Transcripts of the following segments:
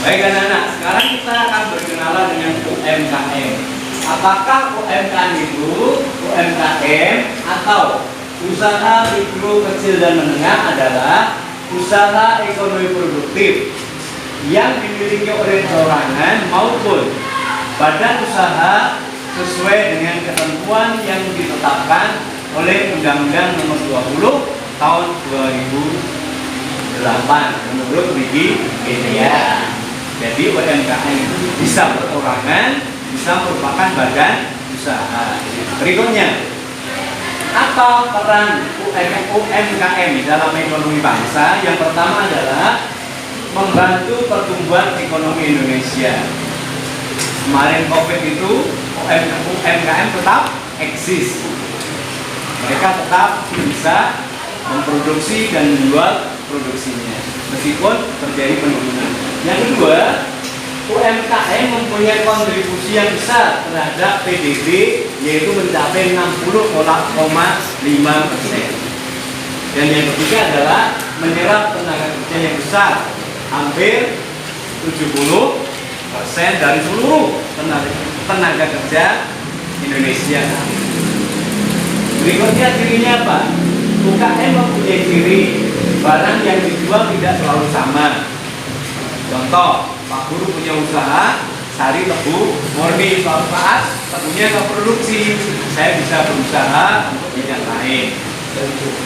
Baik anak-anak, sekarang kita akan berkenalan dengan UMKM. Apakah UMKM itu UMKM atau usaha mikro, kecil dan menengah adalah usaha ekonomi produktif yang dimiliki oleh perorangan maupun badan usaha sesuai dengan ketentuan yang ditetapkan oleh Undang-Undang Nomor 20 Tahun 2008 menurut Wikipedia. Jadi UMKM itu bisa perorangan, bisa merupakan badan usaha. Berikutnya, apa peran UMKM dalam ekonomi bangsa? Yang pertama adalah membantu pertumbuhan ekonomi Indonesia. Kemarin COVID itu UMKM tetap eksis. Mereka tetap bisa memproduksi dan menjual produksinya meskipun terjadi penurunan. Yang kedua, UMKM mempunyai kontribusi yang besar terhadap PDB, yaitu mencapai 60,5%. Dan yang ketiga adalah menyerap tenaga kerja yang besar, hampir 70% dari seluruh tenaga kerja Indonesia. Berikutnya cirinya apa? UMKM mempunyai ciri barang yang dijual tidak selalu sama. Contoh, Pak Guru punya usaha sari tebu murni, suatu saat tebunya nggak produksi, saya bisa berusaha untuk bidang lain.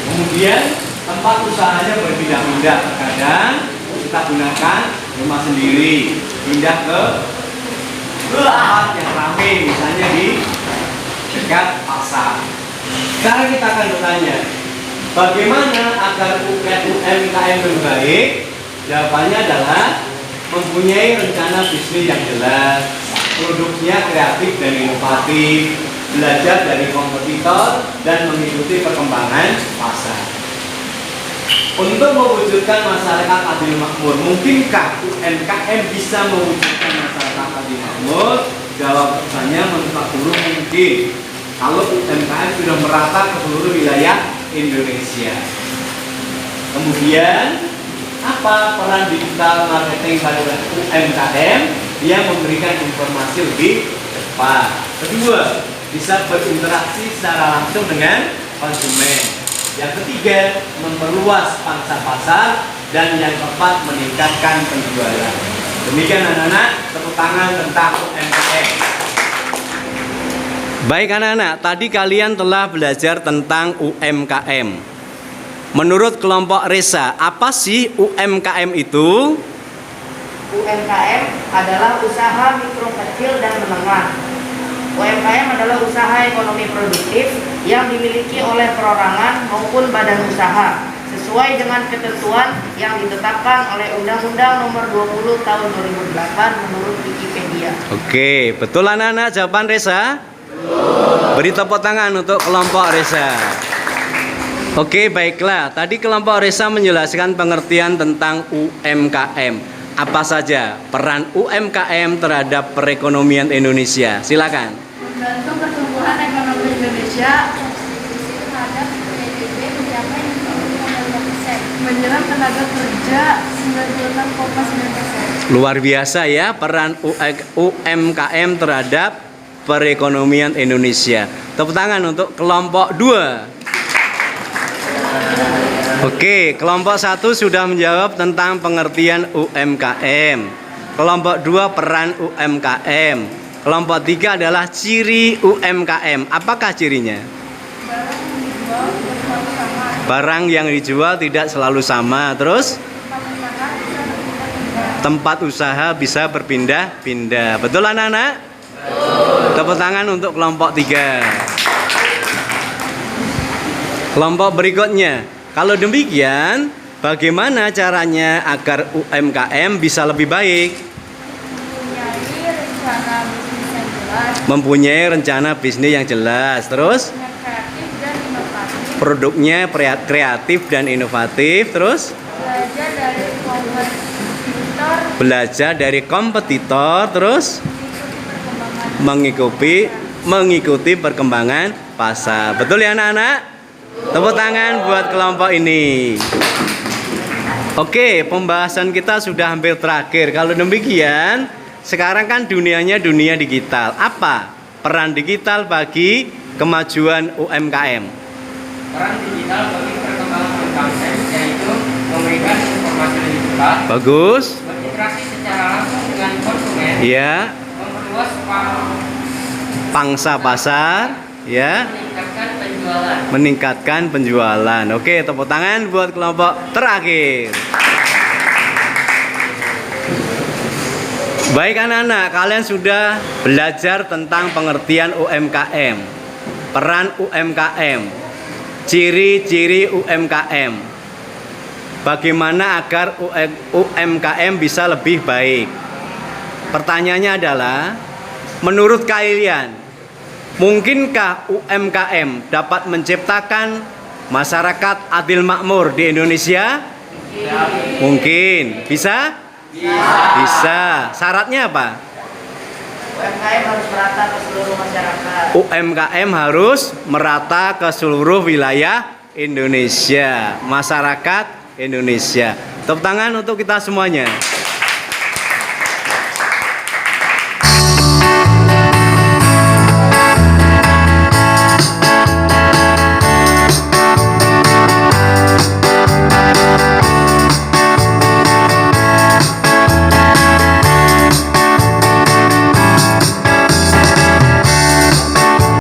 Kemudian tempat usahanya berpindah-pindah, kadang kita gunakan rumah sendiri, pindah ke tempat yang ramai, misalnya di dekat pasar. Sekarang kita akan bertanya, bagaimana agar UMKM berbaik? Jawabannya adalah mempunyai rencana bisnis yang jelas, produknya kreatif dan inovatif, belajar dari kompetitor, dan mengikuti perkembangan pasar. Untuk mewujudkan masyarakat adil makmur, mungkinkah UMKM bisa mewujudkan masyarakat adil makmur? Jawabannya menurut Pak Guru mungkin. Kalau UMKM sudah merata ke seluruh wilayah Indonesia. Kemudian, apa peran digital marketing pada UMKM? Dia memberikan informasi lebih cepat. Kedua, bisa berinteraksi secara langsung dengan konsumen. Yang ketiga, memperluas pangsa pasar. Dan yang keempat, meningkatkan penjualan. Demikian anak-anak, tepuk tangan tentang UMKM. Baik anak-anak, tadi kalian telah belajar tentang UMKM. Menurut kelompok Resa, apa sih UMKM itu? UMKM adalah usaha mikro, kecil, dan menengah. UMKM adalah usaha ekonomi produktif yang dimiliki oleh perorangan maupun badan usaha sesuai dengan ketentuan yang ditetapkan oleh Undang-Undang Nomor 20 Tahun 2008 menurut Wikipedia. Oke, betul anak-anak jawaban Resa? Beri tepuk tangan untuk kelompok Resa. Oke, baiklah. Tadi kelompok Resa menjelaskan pengertian tentang UMKM. Apa saja peran UMKM terhadap perekonomian Indonesia? Silakan. Membantu pertumbuhan ekonomi Indonesia, kontribusi terhadap PDB mencapai 60,5%, menyerap tenaga kerja 96,9%. Luar biasa ya peran UMKM terhadap perekonomian Indonesia. Tepuk tangan untuk kelompok 2. Oke, kelompok 1 sudah menjawab tentang pengertian UMKM. Kelompok 2 peran UMKM. Kelompok 3 adalah ciri UMKM. Apakah cirinya? Barang yang dijual tidak selalu sama. Terus? Tempat usaha bisa berpindah-pindah. Betul anak-anak? Tepuk tangan untuk kelompok 3. Kelompok berikutnya. Kalau demikian, bagaimana caranya agar UMKM bisa lebih baik? Mempunyai rencana bisnis yang jelas. Terus? Produknya kreatif dan inovatif. Terus? Belajar dari kompetitor. Terus? Mengikuti perkembangan pasar. Betul ya anak-anak? Tepuk tangan buat kelompok ini. Oke, pembahasan kita sudah hampir terakhir. Kalau demikian, sekarang kan dunianya dunia digital. Apa peran digital bagi kemajuan UMKM? Peran digital bagi perkembangan UMKM yaitu memberikan informasi lebih cepat, Bagus. berinteraksi secara langsung dengan konsumen, Ya, memperluas pangsa pasar, ya, meningkatkan penjualan. meningkatkan penjualan. Oke, tepuk tangan buat kelompok terakhir. Baik anak-anak, kalian sudah belajar tentang pengertian UMKM, peran UMKM, ciri-ciri UMKM, bagaimana agar UMKM bisa lebih baik. Pertanyaannya adalah, menurut kalian, mungkinkah UMKM dapat menciptakan masyarakat adil makmur di Indonesia? Mungkin. Bisa? Bisa. Syaratnya apa? UMKM harus merata ke seluruh masyarakat. UMKM harus merata ke seluruh wilayah Indonesia, masyarakat Indonesia. Tepuk tangan untuk kita semuanya.